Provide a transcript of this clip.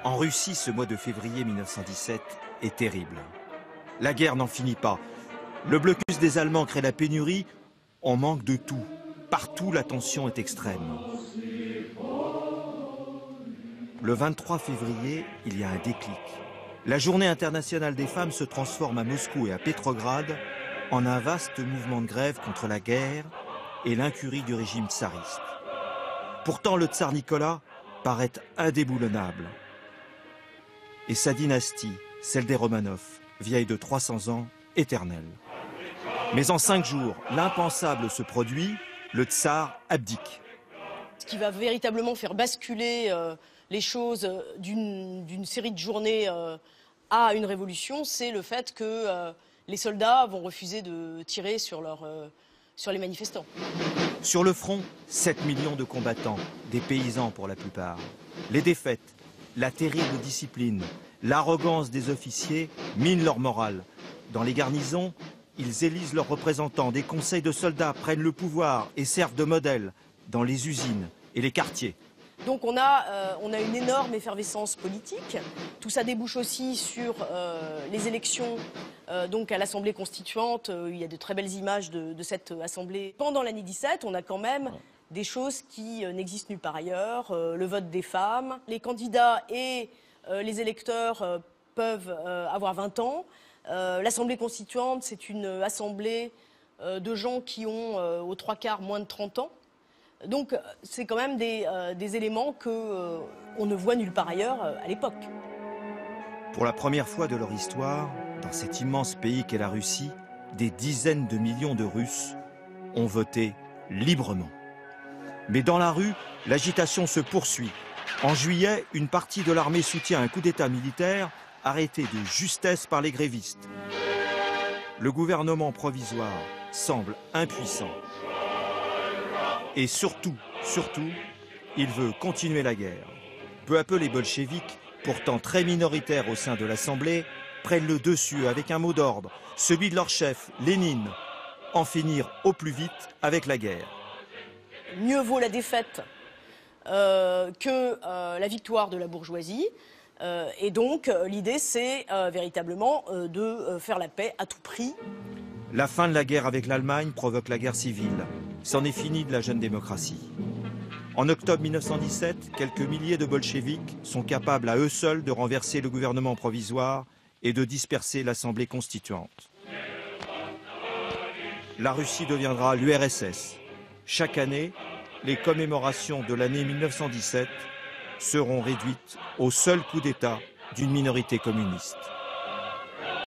En Russie, ce mois de février 1917 est terrible. La guerre n'en finit pas. Le blocus des Allemands crée la pénurie. On manque de tout. Partout, la tension est extrême. Le 23 février, il y a un déclic. La Journée internationale des femmes se transforme à Moscou et à Petrograd en un vaste mouvement de grève contre la guerre et l'incurie du régime tsariste. Pourtant, le tsar Nicolas paraît indéboulonnable. Et sa dynastie, celle des Romanov, vieille de 300 ans, éternelle. Mais en 5 jours, l'impensable se produit, le tsar abdique. Ce qui va véritablement faire basculer les choses d'une série de journées à une révolution, c'est le fait que les soldats vont refuser de tirer sur les manifestants. Sur le front, 7 millions de combattants, des paysans pour la plupart. Les défaites, la terrible discipline, l'arrogance des officiers minent leur morale. Dans les garnisons, ils élisent leurs représentants, des conseils de soldats prennent le pouvoir et servent de modèle dans les usines et les quartiers. Donc on a une énorme effervescence politique. Tout ça débouche aussi sur les élections donc à l'Assemblée constituante. Il y a de très belles images de cette Assemblée. Pendant l'année 17, on a quand même des choses qui n'existent nulle part ailleurs. Le vote des femmes. Les candidats et les électeurs peuvent avoir 20 ans. L'Assemblée constituante, c'est une assemblée de gens qui ont aux 3/4 moins de 30 ans. Donc c'est quand même des éléments qu'on ne voit nulle part ailleurs à l'époque. Pour la première fois de leur histoire, dans cet immense pays qu'est la Russie, des dizaines de millions de Russes ont voté librement. Mais dans la rue, l'agitation se poursuit. En juillet, une partie de l'armée soutient un coup d'État militaire arrêté de justesse par les grévistes. Le gouvernement provisoire semble impuissant. Et surtout, il veut continuer la guerre. Peu à peu, les bolcheviks, pourtant très minoritaires au sein de l'Assemblée, prennent le dessus avec un mot d'ordre, celui de leur chef, Lénine, en finir au plus vite avec la guerre. Mieux vaut la défaite que la victoire de la bourgeoisie. Et donc, l'idée, c'est véritablement de faire la paix à tout prix. La fin de la guerre avec l'Allemagne provoque la guerre civile. C'en est fini de la jeune démocratie. En octobre 1917, quelques milliers de bolcheviks sont capables à eux seuls de renverser le gouvernement provisoire et de disperser l'Assemblée constituante. La Russie deviendra l'URSS. Chaque année, les commémorations de l'année 1917 seront réduites au seul coup d'État d'une minorité communiste.